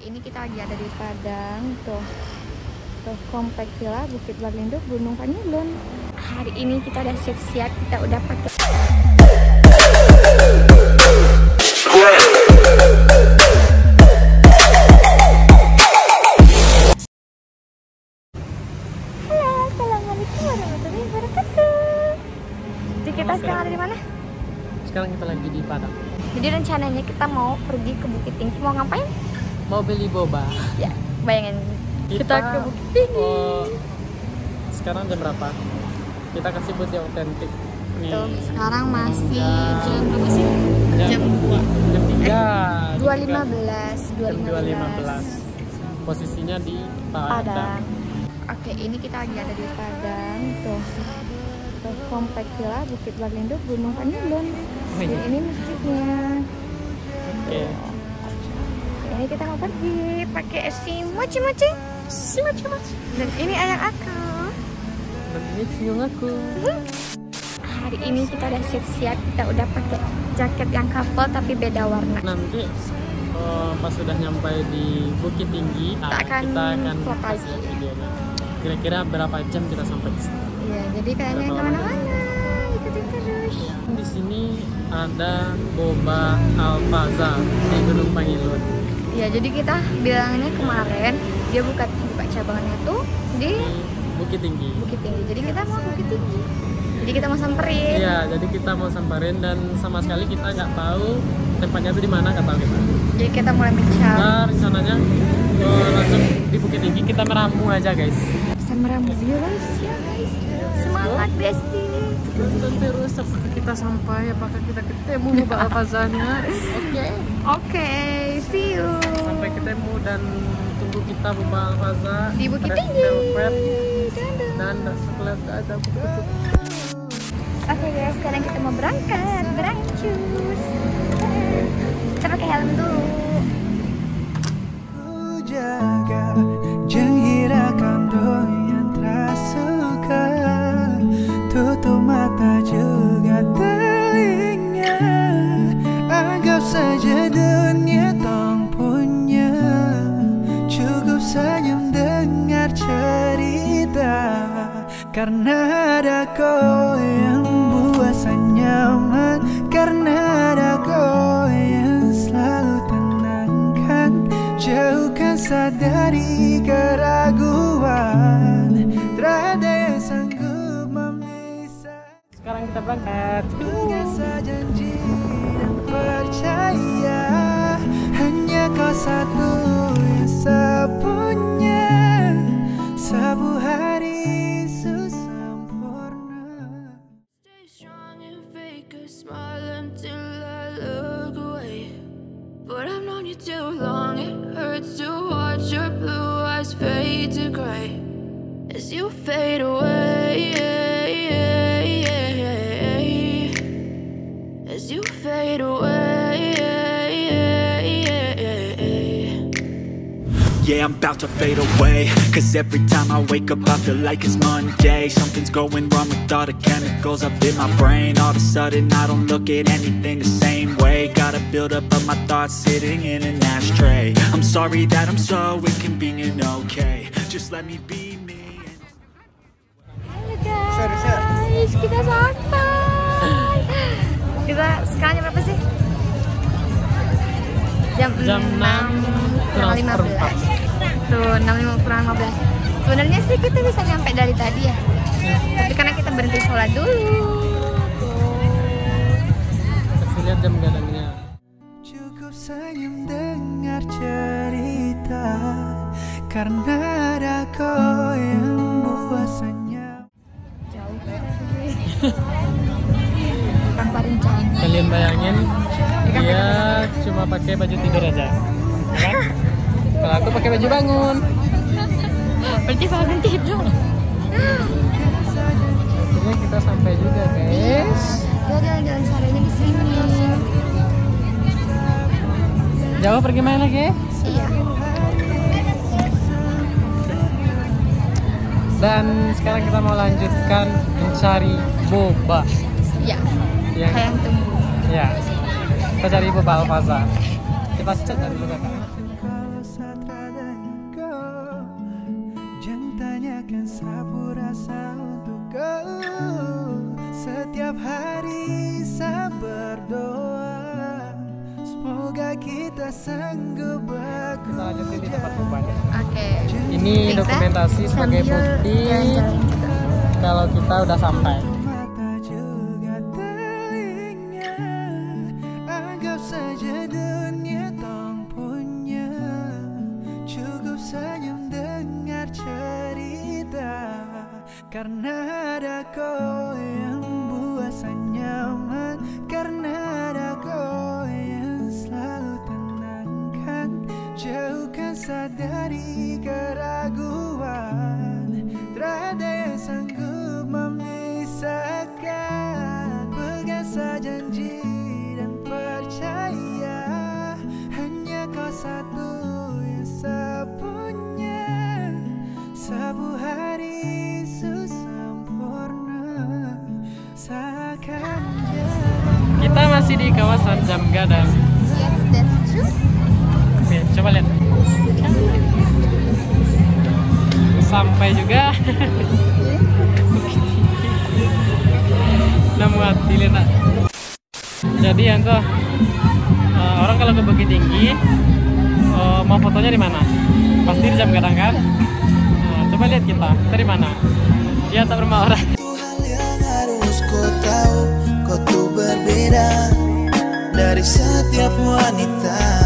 ini kita lagi ada di Padang tuh komplek villa Bukit Balindo Gunung Panyulun. Hari ini kita udah siap-siap, kita udah pakai halo, assalamualaikum warahmatullahi wabarakatuh. Jadi kita sekarang ada di mana? Sekarang kita lagi di Padang. Jadi rencananya kita mau pergi ke Bukit Tinggi, mau ngapain? Mau beli boba. Ya, bayangin kita ke Bukit Tinggi. Sekarang jam berapa? Kita kasih buat yang otentik. Tuh, sekarang masih jam berapa sih? Jam 3. 2.15. Posisinya di Padang. Padang. Oke, ini kita lagi ada di Padang tuh komplek villa Bukit Balindo Gunung Panyulun. Dan ini masjidnya. Oke. Ini kita mau pergi pakai si mochi-mochi. Dan ini ayang aku. Dan ini cium aku. Hari ini kita udah siap-siap, kita udah pakai jaket yang couple tapi beda warna. Nanti pas sudah nyampe di Bukit Tinggi, kita akan vlog kasih lagi. videonya. Kira-kira berapa jam kita sampai di sana? Iya, jadi kalian yang kemana-mana ikutin terus. Di sini ada boba Al-Faza di Gunung Panyulun. Ya, jadi kita bilangnya kemarin dia buka cabangnya tuh di Bukit Tinggi. Bukit Tinggi. Jadi kita mau Bukit Tinggi. Jadi kita mau samperin. Iya, jadi kita mau samperin dan sama sekali kita nggak tahu tempatnya itu di mana, nggak tahu kita. Jadi kita mulai mencari. Nah, rencananya langsung di Bukit Tinggi kita meramu aja, guys. Kita meramu guys, ya guys. Semangat Besti. Tonton terus apakah kita sampai, apakah kita ketemu boba Al-Fazanya. Oke, see you. Sampai ketemu dan tunggu kita boba Al-Faza Di Bukit Red Tinggi. Velvet Dadah. dan coklat ada kupu-kupu. Oke guys, sekarang kita mau berangkat, berancus. Kita pakai helm dulu. Ku jaga menghiraukan yang tersuka, tutup mata juga telinga, anggap saja dunia tong punya, cukup senyum dengar cerita, karena ada kau yang buat saya nyaman, karena ada kau yang selalu tenangkan, jauhkan sadari keraguan, terada yang sanggup memisah. Sekarang kita berangkat. Biasa janji dan percaya, hanya kau satu yang saya punya, sabu hari sempurna. Stay strong and fake a smile until I look away. But I've known you too long, it hurts to watch your blue eyes fade to gray as you fade away. As you fade away. Yeah, I'm about to fade away, cause every time I wake up I feel like it's Monday. Something's going wrong with all the chemicals up in my brain. All of a sudden I don't look at anything the same way. Gotta build up of my thoughts sitting in an ashtray. I'm sorry that I'm so inconvenient, okay, just let me be me. Halo guys, kita sampai. Kita sekarang jam berapa sih? Jam 6 kurang 15. Tuh, 6 kurang 15. Sebenarnya sih kita bisa nyampe dari tadi ya. Tapi karena kita berhenti sholat dulu. Kasih lihat jam gadangnya. Cukup senyum dengar cerita, karena ada kau yang buat saya. Jauh. Tanpa rencana. Kalian bayangin dia cuma pakai baju tidur aja, ya kan? Kalau aku pakai baju bangun. Berarti bangun tidur. Akhirnya kita sampai juga, guys. Kita jalan-jalan sorenya di sini. Jauh pergi main lagi? Iya. Dan sekarang kita mau lanjutkan mencari boba. Iya. Yang Kayak yang tunggu. ya, kita cari boba Al-Faza. Kita cek dari dulu kan. Kalau saat tak sanggup aku Kita lanjutin di tempat bukanya. Oke. Ini Kita dokumentasi sebagai sambil bukti jalan-jalan juga. kalau kita udah sampai. mata juga telinga. Anggap saja dunia tong punya. Cukup senyum dengar cerita. Karena ada kau yang buat saya nyaman. Karena ada kau yang selalu tenangkan. Jauhkan saya dari keraguan. Tiada yang sanggup memisahkan. Pegang saja janji dan percaya. Hanya kau satu yang saya punya. Sebuah hari sempurna. Seakan jalan. Kita masih di kawasan Jam Gadang. Yes, that's true. Oke, coba lihat. Sampai juga. Namuat dilena. Jadi yang ke orang kalau ke Bukit Tinggi mau fotonya di mana? Pasti di Jam Gadang kan? Coba lihat kita dari mana? Di atas rumah orang. Itu hal yang harus kau tahu. Kau tuh berbeda dari setiap wanita.